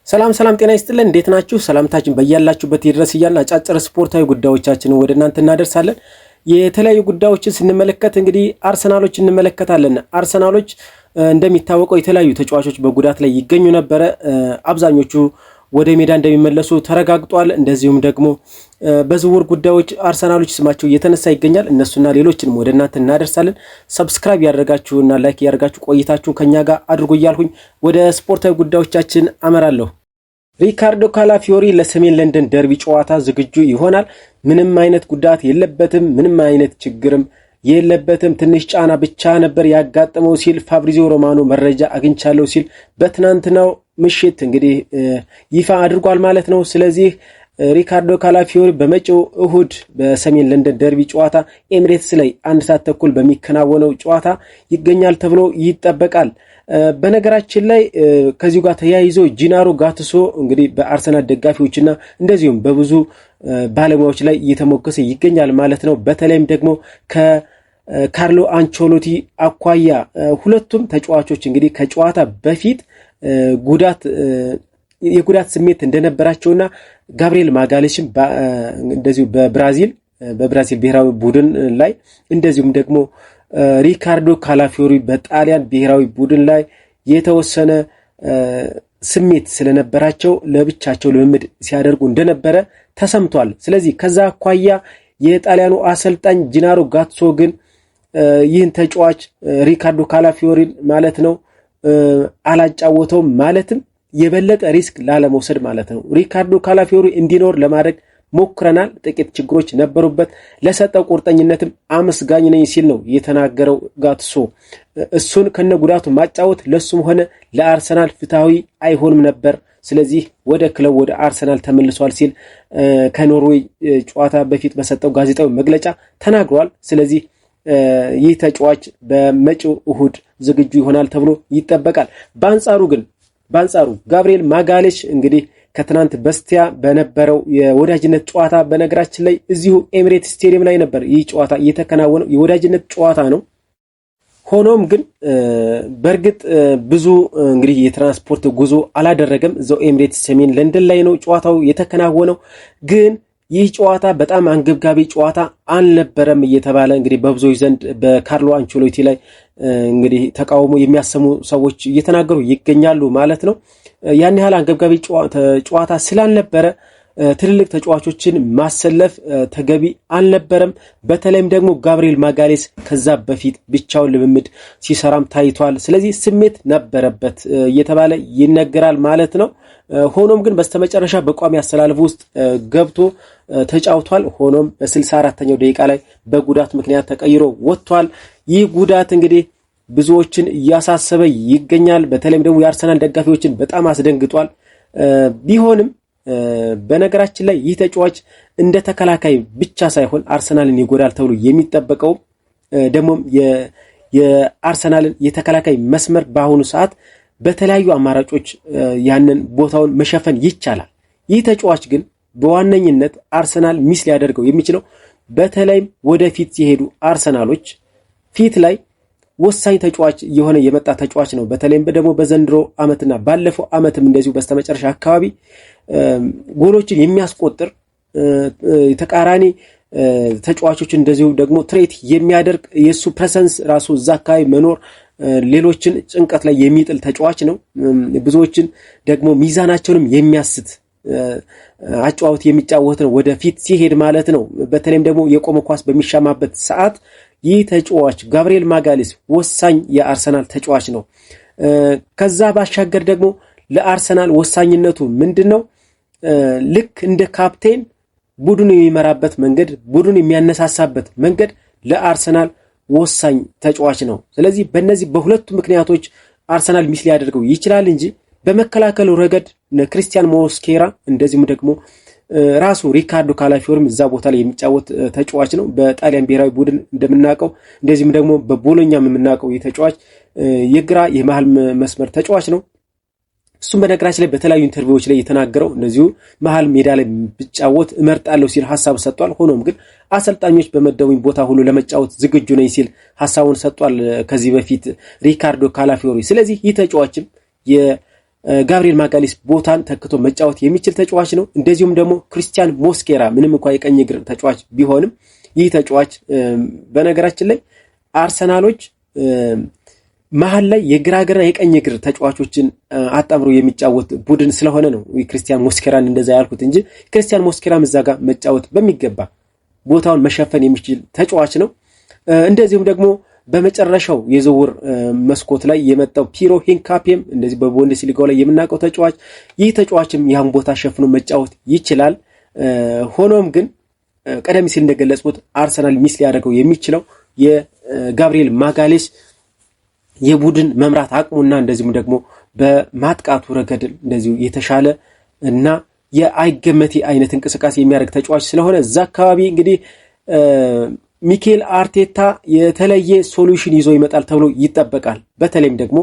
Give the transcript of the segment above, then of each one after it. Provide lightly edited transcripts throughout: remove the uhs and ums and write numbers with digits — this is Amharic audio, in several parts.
ሰላም ጤና ይስጥልን እንዴት ናችሁ ሰላምታችን በእያላችሁበት ይድረስ ይያልና አጫጭር ስፖርታዊ ጉዳዮቻችንን ወደ እናንተ እናደርሳለን የተለያዩ ጉዳዮችን ስንመለከት እንግዲህ አርሰናሎች እንመለከታለን አርሰናሎች እንደሚታወቀው የተለያዩ ተጫዋቾች በጉዳት ላይ ይገኙ ነበር አብዛኞቹ ወደ ሜዳ እንደሚመለሱ ተረጋግጧል እንደዚሁም ደግሞ በዝውውር ጉዳዮች አርሰናሎች ስማቸው እየተነሳ ይገኛል እነሱና ሌሎችንም ወደ እናንተ እናደርሳለን ሰብስክራይብ ያደርጋችሁና ላይክ ያደርጋችሁ ቆይታችሁ ከኛ ጋር አድርጉ ይያልሁኝ ወደ ስፖርታዊ ጉዳዮቻችን አመራለሁ ሪካርዶ ካላፊዮሪ ለሰሜን ለንደን ደርቢ ጨዋታ ዝግጁ ይሆናል ምንም አይነት ጉዳት የለበትም ምንም አይነት ችግርም የለበትም ትንሽ ጫና ብቻ ነበር ያጋጠመው ሲል ፋብሪዚዮ ሮማኖ መረጃ አግኝቻለሁ ሲል በትናንትናው ምሽት እንግዲህ ይፋ አድርጓል ማለት ነው ስለዚህ ሪካርዶ ካላፊዮሪ በመጪው እሁድ በሰሜን ለንደን ደርቢ ጨዋታ ኤሚሬትስ ላይ 1 ሰዓት ተኩል በሚከናወነው ጨዋታ ይገኛል ተብሎ ይጠበቃል በነገራችን ላይ ከዚሁ ጋር ተያይዞ ጂናሮ ጋትሶ እንግዲህ በአርሰናል ደጋፊዎችና እንደዚሁም በብዙ ባለሙያዎች ላይ እየተሞከሰ ይገኛል ማለት ነው በተለይም ደግሞ ከካርሎ አንቸሎቲ አኳያ ሁለቱም ተጫዋቾች እንግዲህ ከጨዋታ በፊት የጉዳት ስሜት እንደነበራቸውና ጋብሪኤል ማጋሌሽም እንደዚሁ በብራዚል ብሔራዊ ቡድን ላይ እንደዚሁም ደግሞ ሪካርዶ ካላፊዮሪ በጣሊያን ብሔራዊ ቡድን ላይ የተወሰነ ስሜት ስለነበራቸው ለብቻቸው ልምምድ ሲያደርጉ እንደነበረ ተሰምቷል ስለዚህ ከዛ አኳያ የጣሊያኑ አሰልጣኝ ጂናሮ ጋትሶ ግን ይህን ተጫዋች ሪካርዶ ካላፊዮሪን ማለት ነው አላጫወተው ማለትም የበለጠ ሪስክ ላለመውሰድ ማለት ነው ሪካርዶ ካላፊዮሪ እንዲኖር ለማድረግ ሞክረናል ጥቂት ችግሮች ነበሩበት ለሰጠው ቁርጠኝነትም አመስጋኝ ነኝ ሲል ነው የተናገረው ጋትሶ እሱን ከነጉዳቱ ማጫወት ለሱም ሆነ ለአርሰናል ፍትሃዊ አይሆንም ነበር ስለዚህ ወደ ክለብ ወደ አርሰናል ተመልሷል ሲል ከኖርዌይ ጨዋታ በፊት በሰጠው ጋዜጣዊ መግለጫ ተናግሯል ስለዚህ ይህ ተጫዋች በመጪው እሁድ ዝግጁ ይሆናል ተብሎ ይጠበቃል በአንጻሩ ጋብሪኤል ማጋሌሽ እንግዲህ ከትናንት በስቲያ በነበረው የወዳጅነት ጨዋታ በነገራችን ላይ እዚሁ ኤሚሬትስ ስቴዲየም ላይ ነበር ይህ ጨዋታ እየተከናወነው የወዳጅነት ጨዋታ ነው ሆኖም ግን በርግጥ ብዙ እንግዲህ የትራንስፖርት ጉዞ አላደረገም ዘው ኤሚሬትስ ሰሜን ለንደን ላይ ነው ጨዋታው የተከናወነው ግን ይህ ጨዋታ በጣም አንገብጋቢ ጨዋታ አልነበረም እየተባለ እንግዲህ በብዙዎች ዘንድ በካርሎ አንቸሎቲ ላይ እንግዲህ ተቃውሞ የሚያሰሙ ሰዎች እየተናገሩ ይገኛሉ ማለት ነው ያን ያህል አንገብጋቢ ጨዋታ ስላልነበረ ትልልቅ ተጫዋቾችን ማሰለፍ ተገቢ አልነበረም በተለይም ደግሞ ጋብሪኤል ማጋሌስ ከዛ በፊት ብቻውን ልምምድ ሲሰራም ታይቷል ስለዚህ ስሜት ነበረበት እየተባለ ይነገራል ማለት ነው ሆኖም ግን በስተመጨረሻ በቋሚ አሰላለፍ ውስጥ ገብቶ ተጫውቷል ሆኖም በ64ኛው ደቂቃ ላይ በጉዳት ምክንያት ተቀይሮ ወጥቷል ይህ ጉዳት እንግዲህ ብዙዎችን እያሳሰበ ይገኛል በተለይም ደግሞ የአርሰናል ደጋፊዎችን በጣም አስደንግጧል ቢሆንም በነገራችን ላይ ይህ ተጫዋች እንደ ተከላካይ ብቻ ሳይሆን አርሰናልን ይጎዳል ተብሎ የሚጠበቀው ደግሞ የአርሰናልን የተከላካይ መስመር በአሁኑ ሰዓት በተለያዩ አማራጮች ያንን ቦታውን መሸፈን ይቻላል ይህ ተጫዋች ግን በዋነኝነት አርሰናል ሚስ ሊያደርገው የሚችለው በተለይም ወደፊት ሲሄዱ አርሰናሎች ፊት ላይ ወሳኝ ተጫዋች የሆነ የመጣ ተጫዋች ነው በተለይም ደግሞ በዘንድሮ አመትና ባለፈው አመትም እንደዚሁ በስተመጨረሻ አካባቢ ጎሎችን የሚያስቆጥር ተቃራኒ ተጫዋቾች እንደዚሁ ደግሞ ትሬት የሚያደርግ የሱ ፕሬዘንስ ራሱ ዛካይ መኖር ሌሎችን ጭንቀት ላይ የሚጥል ተጫዋች ነው ብዙዎችን ደግሞ ሚዛናቸውንም የሚያስት አጫዋት የሚጫወት ነው ወደፊት ሲሄድ ማለት ነው በተለይም ደግሞ የቆመ ኳስ በሚሻማበት ሰዓት ይህ ተጫዋች ጋብሪኤል ማጋሌስ ወሳኝ የአርሰናል ተጫዋች ነው ከዛ ባሻገር ደግሞ ለአርሰናል ወሳኝነቱ ምንድነው ልክ እንደ ካፕቴን ቡድኑ የሚመራበት መንገድ ቡድኑ የሚያነሳሳበት መንገድ ለአርሰናል ወሳኝ ተጫዋች ነው ስለዚህ በእነዚህ በሁለቱ ምክንያቶች አርሰናል ሚስ ሊያደርገው ይችላል እንጂ በመከላከሉ ረገድ ክሪስቲያን ሞስኬራ እንደዚሁም ደግሞ ራሱ ሪካርዶ ካላፊዮሪም እዛ ቦታ ላይ የሚጫወት ተጫዋች ነው በጣሊያን ብሔራዊ ቡድን እንደምናውቀው እንደዚህም ደግሞ በቦሎኛም የምናውቀው የተጫዋች የግራ የመሃል መስመር ተጫዋች ነው እሱም በነገራችን ላይ በተለያዩ ኢንተርቪዎች ላይ የተናገረው እንደዚሁ መሃል ሜዳ ላይ ብጫወት እመርጣለሁ ሲል ሐሳብ ሰጥቷል ሆኖም ግን አሰልጣኞች በመደቡኝ ቦታ ሁሉ ለመጫወት ዝግጁ ነኝ ሲል ሐሳቡን ሰጥቷል ከዚህ በፊት ሪካርዶ ካላፊዮሪ ስለዚህ ይህ ተጫዋችም ጋብሪኤል ማጋሌስ ቦታን ተክቶ መጫወት የሚችል ተጫዋች ነው። እንደዚሁም ደግሞ ክሪስቲያን ሞስኬራ ምንም እንኳን የቀኝ እግር ተጫዋች ቢሆንም ይህ ተጫዋች በነገራችን ላይ አርሰናሎች መሃል ላይ የግራ እግርና የቀኝ እግር ተጫዋቾችን አጣምሮ የሚጫወት ቡድን ስለሆነ ነው ክሪስቲያን ሞስኬራን እንደዛ ያልኩት እንጂ ክሪስቲያን ሞስኬራም እዛ ጋር መጫወት በሚገባ ቦታውን መሸፈን የሚችል ተጫዋች ነው። እንደዚሁም ደግሞ በመጨረሻው የዝውውር መስኮት ላይ የመጣው ፒሮ ሂንካፒም እንደዚህ በቡንደስሊጋው ላይ የምናውቀው ተጫዋች ይህ ተጫዋችም ያን ቦታ ሸፍኖ መጫወት ይችላል። ሆኖም ግን ቀደም ሲል እንደገለጽኩት አርሰናል ሚስ ሊያደርገው የሚችለው የጋብሪኤል ማጋሌስ የቡድን መምራት አቅሙና እንደዚሁም ደግሞ በማጥቃቱ ረገድ እንደዚሁ የተሻለ እና የአይገመቲ አይነት እንቅስቃሴ የሚያደርግ ተጫዋች ስለሆነ እዛ አካባቢ እንግዲህ ሚኬል አርቴታ የተለየ ሶሉሽን ይዞ ይመጣል ተብሎ ይጠበቃል። በተለይም ደግሞ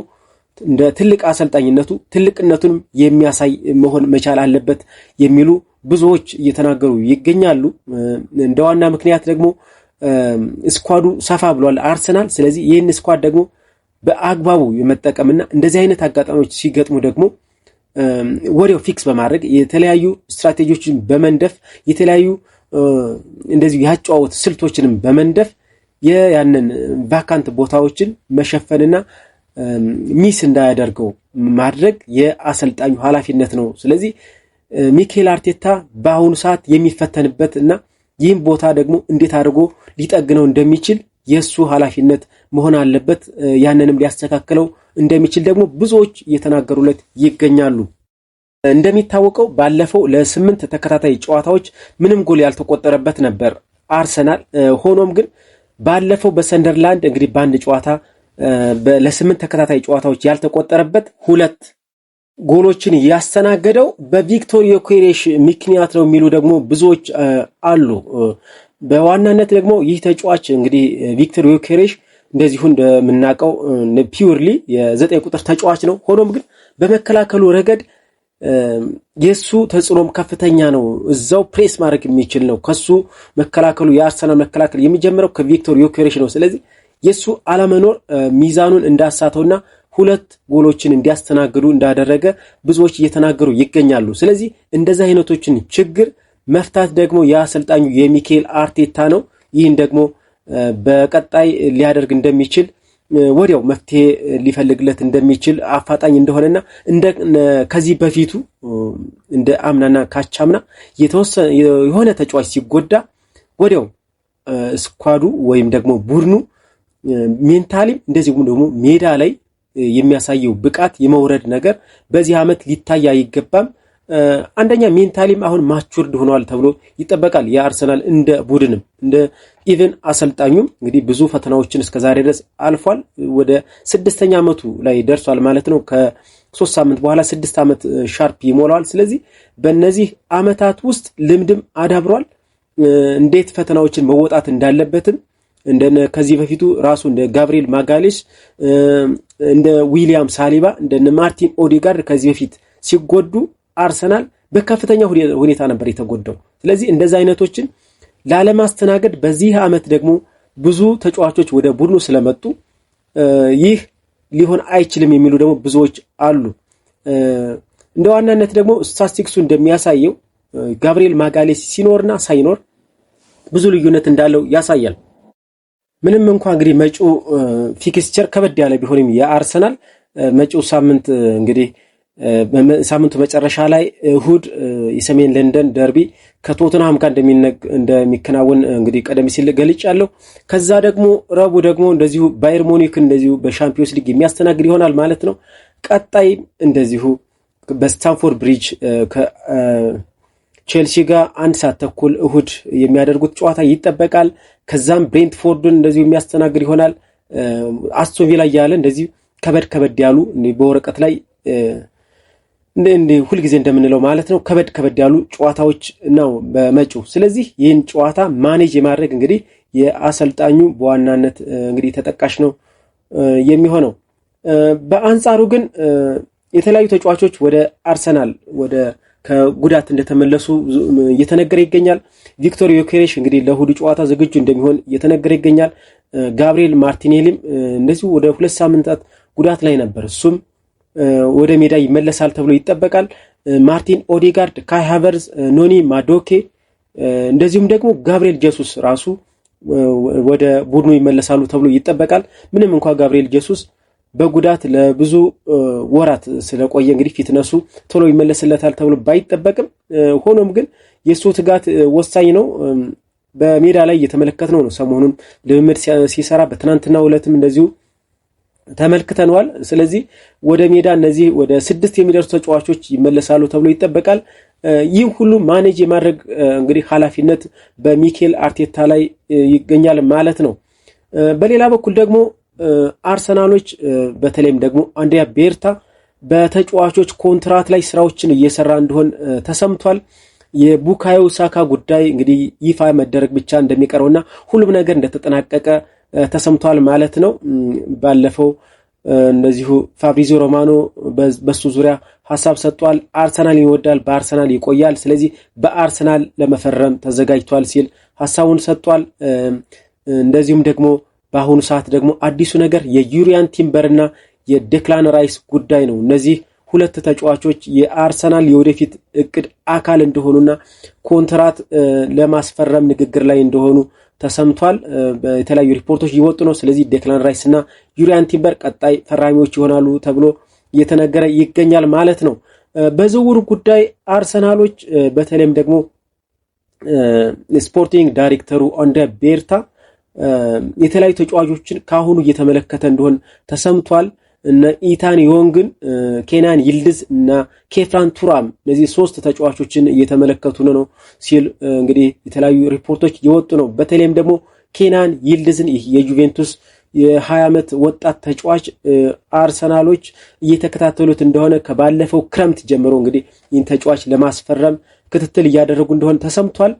እንደ ትልቅ አሰልጣኝነቱ ትልቅነቱንም የሚያሳይ መሆን መቻል አለበት የሚሉ ብዙዎች እየተናገሩ ይገኛሉ። እንደ ዋና ምክንያት ደግሞ ስኳዱ ሰፋ ብሏል አርሰናል። ስለዚህ ይህን ስኳድ ደግሞ በአግባቡ የመጠቀምና እንደዚህ አይነት አጋጣሚዎች ሲገጥሙ ደግሞ ወዲያው ፊክስ በማድረግ የተለያዩ ስትራቴጂዎችን በመንደፍ የተለያዩ እንደዚህ ያጫወት ስልቶችንም በመንደፍ ያንን ቫካንት ቦታዎችን መሸፈንና ሚስ እንዳያደርገው ማድረግ የአሰልጣኙ ኃላፊነት ነው። ስለዚህ ሚኬል አርቴታ በአሁኑ ሰዓት የሚፈተንበት እና ይህም ቦታ ደግሞ እንዴት አድርጎ ሊጠግነው እንደሚችል የሱ ኃላፊነት መሆን አለበት። ያንንም ሊያስተካክለው እንደሚችል ደግሞ ብዙዎች እየተናገሩለት ይገኛሉ። እንደሚታወቀው ባለፈው ለ8 ተከታታይ ጨዋታዎች ምንም ጎል ያልተቆጠረበት ነበር አርሰናል። ሆኖም ግን ባለፈው በሰንደርላንድ እንግዲህ በአንድ ጨዋታ ለ8 ተከታታይ ጨዋታዎች ያልተቆጠረበት 2 ጎሎችን ያስተናገደው በቪክቶር ዮኬሬሽ ምክንያት ነው የሚሉ ደግሞ ብዙዎች አሉ። በዋናነት ደግሞ ይህ ተጫዋች እንግዲህ ቪክቶር ዮኬሬሽ እንደዚሁ እንደምናውቀው ፒውርሊ የ9 ቁጥር ተጫዋች ነው። ሆኖም ግን በመከላከሉ ረገድ የሱ ተጽዕኖም ከፍተኛ ነው። እዛው ፕሬስ ማድረግ የሚችል ነው። ከሱ መከላከሉ የአርሰናል መከላከል የሚጀምረው ከቪክቶር ዮኬሬሽ ነው። ስለዚህ የሱ አለመኖር ሚዛኑን እንዳሳተውና 2 ጎሎችን እንዲያስተናግዱ እንዳደረገ ብዙዎች እየተናገሩ ይገኛሉ። ስለዚህ እንደዚህ አይነቶችን ችግር መፍታት ደግሞ የአሰልጣኙ የሚኬል አርቴታ ነው። ይህን ደግሞ በቀጣይ ሊያደርግ እንደሚችል ወዲያው መፍትሄ ሊፈልግለት እንደሚችል አፋጣኝ እንደሆነና ከዚህ በፊቱ እንደ አምናና ካቻምና የሆነ ተጫዋች ሲጎዳ ወዲያው ስኳዱ ወይም ደግሞ ቡድኑ ሜንታሊም እንደዚሁም ደግሞ ሜዳ ላይ የሚያሳየው ብቃት የመውረድ ነገር በዚህ ዓመት ሊታይ አይገባም። አንደኛ ሜንታሊም አሁን ማቹርድ ሆኗል ተብሎ ይጠበቃል። የአርሰናል እንደ ቡድንም እንደ ኢቨን አሰልጣኙም እንግዲህ ብዙ ፈተናዎችን እስከዛሬ ድረስ አልፏል። ወደ 6ኛ ዓመቱ ላይ ደርሷል ማለት ነው። ከ3 ሳምንት በኋላ 6 ዓመት ሻርፕ ይሞላዋል። ስለዚህ በእነዚህ ዓመታት ውስጥ ልምድም አዳብሯል። እንዴት ፈተናዎችን መወጣት እንዳለበትም እንደነ ከዚህ በፊቱ ራሱ እንደ ጋብሪኤል ማጋሌስ እንደ ዊሊያም ሳሊባ እንደነ ማርቲን ኦዴጋርድ ከዚህ በፊት ሲጎዱ አርሰናል በከፍተኛ ሁኔታ ነበር የተጎዳው። ስለዚህ እንደዚህ አይነቶችን ላለማስተናገድ በዚህ ዓመት ደግሞ ብዙ ተጫዋቾች ወደ ቡድኑ ስለመጡ ይህ ሊሆን አይችልም የሚሉ ደግሞ ብዙዎች አሉ። እንደ ዋናነት ደግሞ ስታቲስቲክሱ እንደሚያሳየው ጋብሪኤል ማጋሌስ ሲኖርና ሳይኖር ብዙ ልዩነት እንዳለው ያሳያል። ምንም እንኳን እንግዲህ መጪው ፊክስቸር ከበድ ያለ ቢሆንም የአርሰናል መጪው ሳምንት እንግዲህ ሳምንቱ መጨረሻ ላይ እሁድ የሰሜን ለንደን ደርቢ ከቶተንሃም ጋር እንደሚከናወን እንግዲህ ቀደም ሲል ገልጫለሁ። ከዛ ደግሞ ረቡዕ ደግሞ እንደዚሁ ባየር ሙኒክ እንደዚሁ በሻምፒዮንስ ሊግ የሚያስተናግድ ይሆናል ማለት ነው። ቀጣይ እንደዚሁ በስታንፎርድ ብሪጅ ከቼልሲ ጋር 1 ሰዓት ተኩል እሁድ የሚያደርጉት ጨዋታ ይጠበቃል። ከዛም ብሬንትፎርድን እንደዚሁ የሚያስተናግድ ይሆናል። አስቶን ቪላ ያለ እንደዚሁ ከበድ ያሉ በወረቀት ላይ እንደ ሁልጊዜ እንደምንለው ማለት ነው ከበድ ያሉ ጨዋታዎች ነው በመጪው። ስለዚህ ይህን ጨዋታ ማኔጅ የማድረግ እንግዲህ የአሰልጣኙ በዋናነት እንግዲህ ተጠቃሽ ነው የሚሆነው። በአንጻሩ ግን የተለያዩ ተጫዋቾች ወደ አርሰናል ከጉዳት እንደተመለሱ እየተነገረ ይገኛል። ቪክቶር ዮኬሬሽ እንግዲህ ለእሁዱ ጨዋታ ዝግጁ እንደሚሆን እየተነገረ ይገኛል። ጋብሪኤል ማርቲኔሊም እንደዚሁ ወደ 2 ሳምንታት ጉዳት ላይ ነበር። እሱም ወደ ሜዳ ይመለሳል ተብሎ ይጠበቃል። ማርቲን ኦዴጋርድ፣ ካይ ሃቨርዝ፣ ኖኒ ማዶኬ እንደዚሁም ደግሞ ጋብሪኤል ጀሱስ ራሱ ወደ ቡድኑ ይመለሳሉ ተብሎ ይጠበቃል። ምንም እንኳን ጋብሪኤል ጀሱስ በጉዳት ለብዙ ወራት ስለቆየ እንግዲህ ፊትነሱ ቶሎ ይመለስለታል ተብሎ ባይጠበቅም ሆኖም ግን የሱ ትጋት ወሳኝ ነው። በሜዳ ላይ እየተመለከትነው ነው። ሰሞኑን ልምምድ ሲሰራ በትናንትናው ዕለትም እንደዚሁ ተመልክተናል። ስለዚህ ወደ ሜዳ እነዚህ ወደ 6 የሚደርሱ ተጫዋቾች ይመለሳሉ ተብሎ ይጠበቃል። ይህ ሁሉ ማኔጅ የማድረግ እንግዲህ ኃላፊነት በሚኬል አርቴታ ላይ ይገኛል ማለት ነው። በሌላ በኩል ደግሞ አርሰናሎች በተለይም ደግሞ አንድሪያ ቤርታ በተጫዋቾች ኮንትራት ላይ ስራዎችን እየሰራ እንደሆነ ተሰምቷል። የቡካዮ ሳካ ጉዳይ እንግዲህ ይፋ መደረግ ብቻ እንደሚቀረውና ሁሉም ነገር እንደተጠናቀቀ ተሰምቷል ማለት ነው። ባለፈው እንደዚሁ ፋብሪዚዮ ሮማኖ በሱ ዙሪያ ሐሳብ ሰጥቷል። አርሰናል ይወዳል፣ በአርሰናል ይቆያል፣ ስለዚህ በአርሰናል ለመፈረም ተዘጋጅቷል ሲል ሐሳቡን ሰጥቷል። እንደዚሁም ደግሞ በአሁኑ ሰዓት ደግሞ አዲሱ ነገር የዩሪያን ቲምበርና የዴክላን ራይስ ጉዳይ ነው። እነዚህ ሁለት ተጫዋቾች የአርሰናል የወደፊት እቅድ አካል እንደሆኑና ኮንትራት ለማስፈረም ንግግር ላይ እንደሆኑ ተሰምቷል። የተለያዩ ሪፖርቶች እየወጡ ነው። ስለዚህ ዴክላን ራይስ እና ዩሪያን ቲምበር ቀጣይ ፈራሚዎች ይሆናሉ ተብሎ እየተነገረ ይገኛል ማለት ነው። በዝውውሩ ጉዳይ አርሰናሎች በተለይም ደግሞ ስፖርቲንግ ዳይሬክተሩ አንድሪያ ቤርታ የተለያዩ ተጫዋቾችን ካሁኑ እየተመለከተ እንደሆነ ተሰምቷል። እነ ኢታን ዮንግን፣ ኬናን ይልድዝ እና ኬፍራን ቱራም እነዚህ 3 ተጫዋቾችን እየተመለከቱ ነው ሲል እንግዲህ የተለያዩ ሪፖርቶች እየወጡ ነው። በተለይም ደግሞ ኬናን ይልድዝን ይህ የጁቬንቱስ የ20 ዓመት ወጣት ተጫዋች አርሰናሎች እየተከታተሉት እንደሆነ ከባለፈው ክረምት ጀምሮ እንግዲህ ይህን ተጫዋች ለማስፈረም ክትትል እያደረጉ እንደሆነ ተሰምቷል።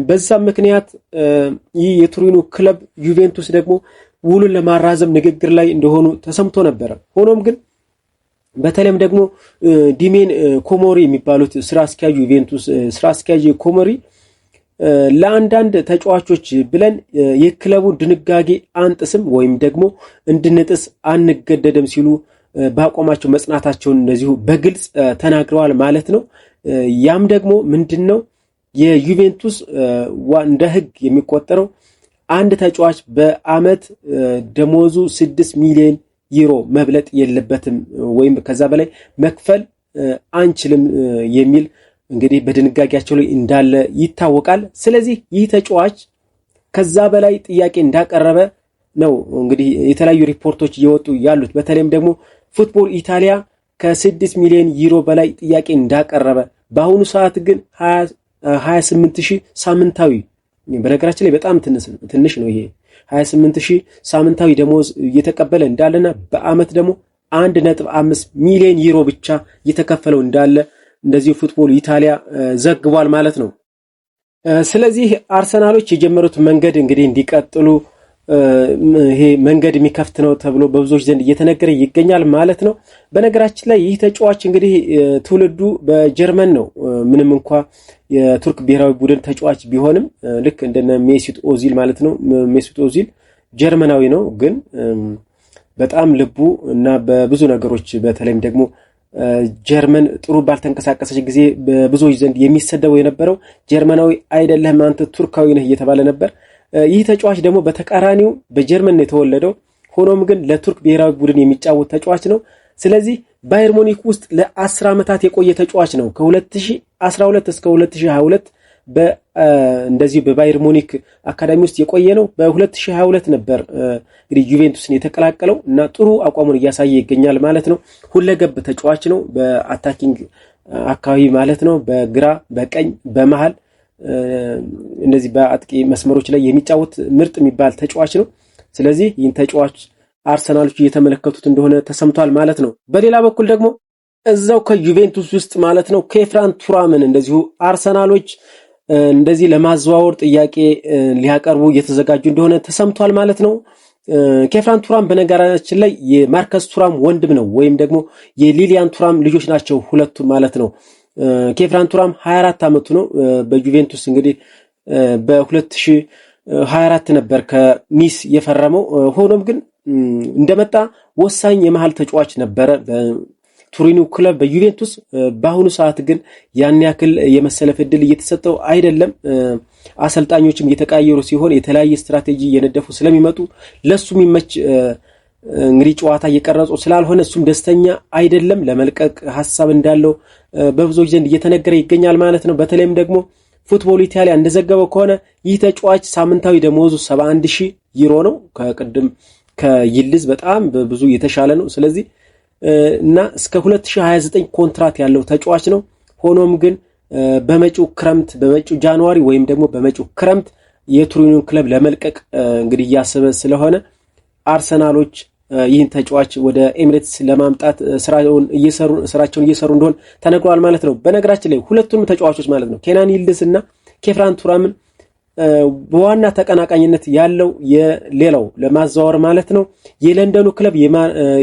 በዛም ምክንያት ይህ የቱሪኑ ክለብ ዩቬንቱስ ደግሞ ውሉን ለማራዘም ንግግር ላይ እንደሆኑ ተሰምቶ ነበር። ሆኖም ግን በተለይም ደግሞ ዲሜን ኮሞሪ የሚባሉት ስራ አስኪያጅ ዩቬንቱስ ስራ አስኪያጅ ኮሞሪ ለአንዳንድ ተጫዋቾች ብለን የክለቡ ድንጋጌ አንጥስም ወይም ደግሞ እንድንጥስ አንገደድም ሲሉ ባቆማቸው መጽናታቸውን እንደዚሁ በግልጽ ተናግረዋል ማለት ነው። ያም ደግሞ ምንድነው የዩቬንቱስ እንደ ህግ የሚቆጠረው አንድ ተጫዋች በአመት ደሞዙ 6 ሚሊዮን ዩሮ መብለጥ የለበትም ወይም ከዛ በላይ መክፈል አንችልም የሚል እንግዲህ በድንጋጌያቸው ላይ እንዳለ ይታወቃል። ስለዚህ ይህ ተጫዋች ከዛ በላይ ጥያቄ እንዳቀረበ ነው እንግዲህ የተለያዩ ሪፖርቶች እየወጡ ያሉት። በተለይም ደግሞ ፉትቦል ኢታሊያ ከ6 ሚሊዮን ዩሮ በላይ ጥያቄ እንዳቀረበ፣ በአሁኑ ሰዓት ግን 28000 ሳምንታዊ፣ በነገራችን ላይ በጣም ትንሽ ነው ይሄ 28000 ሳምንታዊ ደሞዝ እየተቀበለ እንዳለና በአመት ደግሞ 1.5 ሚሊዮን ዩሮ ብቻ እየተከፈለው እንዳለ እንደዚህ ፉትቦል ኢታሊያ ዘግቧል ማለት ነው። ስለዚህ አርሰናሎች የጀመሩት መንገድ እንግዲህ እንዲቀጥሉ ይሄ መንገድ የሚከፍት ነው ተብሎ በብዙዎች ዘንድ እየተነገረ ይገኛል ማለት ነው። በነገራችን ላይ ይህ ተጫዋች እንግዲህ ትውልዱ በጀርመን ነው። ምንም እንኳ የቱርክ ብሔራዊ ቡድን ተጫዋች ቢሆንም ልክ እንደነ ሜሱት ኦዚል ማለት ነው። ሜሱት ኦዚል ጀርመናዊ ነው፣ ግን በጣም ልቡ እና በብዙ ነገሮች በተለይም ደግሞ ጀርመን ጥሩ ባልተንቀሳቀሰች ጊዜ በብዙዎች ዘንድ የሚሰደበው የነበረው ጀርመናዊ አይደለህም አንተ ቱርካዊ ነህ እየተባለ ነበር። ይህ ተጫዋች ደግሞ በተቃራኒው በጀርመን ነው የተወለደው። ሆኖም ግን ለቱርክ ብሔራዊ ቡድን የሚጫወት ተጫዋች ነው። ስለዚህ ባየር ሙኒክ ውስጥ ለ10 ዓመታት የቆየ ተጫዋች ነው። ከ2012 እስከ 2022 እንደዚህ በባየር ሙኒክ አካዳሚ ውስጥ የቆየ ነው። በ2022 ነበር እንግዲህ ዩቬንቱስን የተቀላቀለው እና ጥሩ አቋሙን እያሳየ ይገኛል ማለት ነው። ሁለገብ ተጫዋች ነው። በአታኪንግ አካባቢ ማለት ነው፣ በግራ በቀኝ በመሃል እነዚህ በአጥቂ መስመሮች ላይ የሚጫወት ምርጥ የሚባል ተጫዋች ነው። ስለዚህ ይህን ተጫዋች አርሰናሎች እየተመለከቱት እንደሆነ ተሰምቷል ማለት ነው። በሌላ በኩል ደግሞ እዛው ከዩቬንቱስ ውስጥ ማለት ነው ኬፍራን ቱራምን እንደዚሁ አርሰናሎች እንደዚህ ለማዘዋወር ጥያቄ ሊያቀርቡ እየተዘጋጁ እንደሆነ ተሰምቷል ማለት ነው። ኬፍራን ቱራም በነገራችን ላይ የማርከስ ቱራም ወንድም ነው፣ ወይም ደግሞ የሊሊያን ቱራም ልጆች ናቸው ሁለቱም ማለት ነው። ኬፍራን ቱራም 24 ዓመቱ ነው። በዩቬንቱስ እንግዲህ በ2024 ነበር ከኒስ የፈረመው። ሆኖም ግን እንደመጣ ወሳኝ የመሃል ተጫዋች ነበረ። በቱሪኑ ክለብ በዩቬንቱስ በአሁኑ ሰዓት ግን ያን ያክል የመሰለፍ እድል እየተሰጠው አይደለም። አሰልጣኞችም እየተቀያየሩ ሲሆን የተለያየ ስትራቴጂ እየነደፉ ስለሚመጡ ለሱ የሚመች እንግዲህ ጨዋታ እየቀረጹ ስላልሆነ እሱም ደስተኛ አይደለም። ለመልቀቅ ሐሳብ እንዳለው በብዙዎች ዘንድ እየተነገረ ይገኛል ማለት ነው። በተለይም ደግሞ ፉትቦል ኢታሊያ እንደዘገበው ከሆነ ይህ ተጫዋች ሳምንታዊ ደሞዙ 71,000 ዩሮ ነው። ከቅድም ከይልዝ በጣም ብዙ የተሻለ ነው። ስለዚህ እና እስከ 2029 ኮንትራት ያለው ተጫዋች ነው። ሆኖም ግን በመጪው ጃንዋሪ ወይም ደግሞ በመጪው ክረምት የቱሪኑን ክለብ ለመልቀቅ እንግዲህ እያሰበ ስለሆነ አርሰናሎች ይህን ተጫዋች ወደ ኤሚሬትስ ለማምጣት ስራቸውን እየሰሩ እንደሆነ ተነግሯል ማለት ነው። በነገራችን ላይ ሁለቱንም ተጫዋቾች ማለት ነው ኬናን ይልዲዝ እና ኬፍራን ቱራምን በዋና ተቀናቃኝነት ያለው የሌላው ለማዛወር ማለት ነው የለንደኑ ክለብ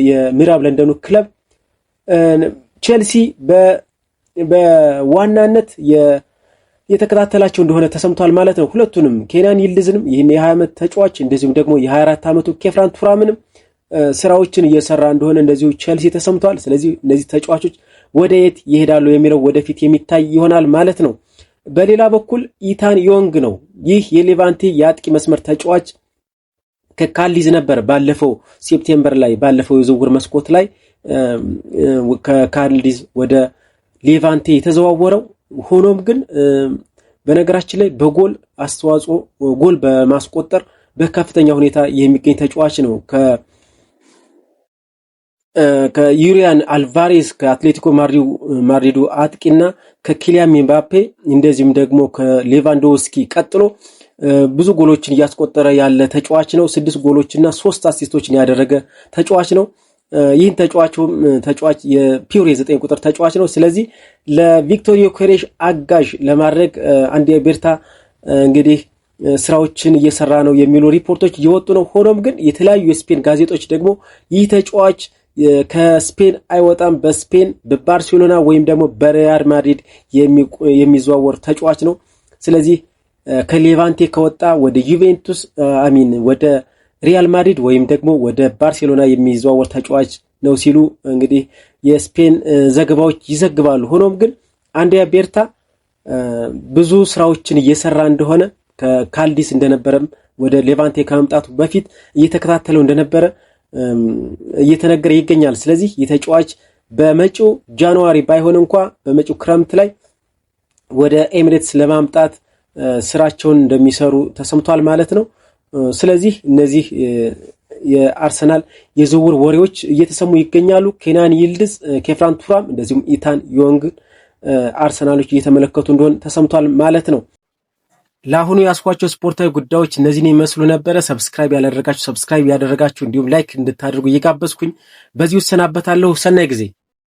የምዕራብ ለንደኑ ክለብ ቼልሲ በዋናነት የተከታተላቸው እንደሆነ ተሰምቷል ማለት ነው። ሁለቱንም ኬናን ይልዲዝንም ይህን የ20 ዓመት ተጫዋች እንደዚሁም ደግሞ የ24 ዓመቱ ኬፍራን ቱራምንም ስራዎችን እየሰራ እንደሆነ እንደዚሁ ቼልሲ ተሰምቷል። ስለዚህ እነዚህ ተጫዋቾች ወደ የት ይሄዳሉ የሚለው ወደፊት የሚታይ ይሆናል ማለት ነው። በሌላ በኩል ኢታን ዮንግ ነው። ይህ የሌቫንቴ የአጥቂ መስመር ተጫዋች ከካልዲዝ ነበር ባለፈው ሴፕቴምበር ላይ ባለፈው የዝውውር መስኮት ላይ ከካልዲዝ ወደ ሌቫንቴ የተዘዋወረው። ሆኖም ግን በነገራችን ላይ በጎል አስተዋጽኦ ጎል በማስቆጠር በከፍተኛ ሁኔታ የሚገኝ ተጫዋች ነው። ከዩሪያን አልቫሬዝ ከአትሌቲኮ ማድሪዱ አጥቂና ከኪሊያን ምባፔ እንደዚሁም ደግሞ ከሌቫንዶስኪ ቀጥሎ ብዙ ጎሎችን እያስቆጠረ ያለ ተጫዋች ነው። 6 ጎሎችና 3 አሲስቶችን ያደረገ ተጫዋች ነው። ይህን ተጫዋች የፒውር የ9 ቁጥር ተጫዋች ነው። ስለዚህ ለቪክቶር ዮኬሬሽ አጋዥ ለማድረግ አንድሪያ ቤርታ እንግዲህ ስራዎችን እየሰራ ነው የሚሉ ሪፖርቶች እየወጡ ነው። ሆኖም ግን የተለያዩ የስፔን ጋዜጦች ደግሞ ይህ ተጫዋች ከስፔን አይወጣም፣ በስፔን በባርሴሎና ወይም ደግሞ በሪያል ማድሪድ የሚዘዋወር ተጫዋች ነው። ስለዚህ ከሌቫንቴ ከወጣ ወደ ዩቬንቱስ ወደ ሪያል ማድሪድ ወይም ደግሞ ወደ ባርሴሎና የሚዘዋወር ተጫዋች ነው ሲሉ እንግዲህ የስፔን ዘገባዎች ይዘግባሉ። ሆኖም ግን አንድሪያ ቤርታ ብዙ ስራዎችን እየሰራ እንደሆነ ከካልዲስ እንደነበረም ወደ ሌቫንቴ ከመምጣቱ በፊት እየተከታተለው እንደነበረ እየተነገረ ይገኛል። ስለዚህ የተጫዋች በመጪው ጃንዋሪ ባይሆን እንኳ በመጪው ክረምት ላይ ወደ ኤሚሬትስ ለማምጣት ስራቸውን እንደሚሰሩ ተሰምቷል ማለት ነው። ስለዚህ እነዚህ የአርሰናል የዝውውር ወሬዎች እየተሰሙ ይገኛሉ። ኬናን ይልዲዝ፣ ኬፍራን ቱራም እንደዚሁም ኢታን ዮንግ አርሰናሎች እየተመለከቱ እንደሆነ ተሰምቷል ማለት ነው። ለአሁኑ ያስኳቸው ስፖርታዊ ጉዳዮች እነዚህን ይመስሉ ነበረ። ሰብስክራይብ ያደረጋችሁ እንዲሁም ላይክ እንድታደርጉ እየጋበዝኩኝ በዚሁ እሰናበታለሁ። ሰናይ ጊዜ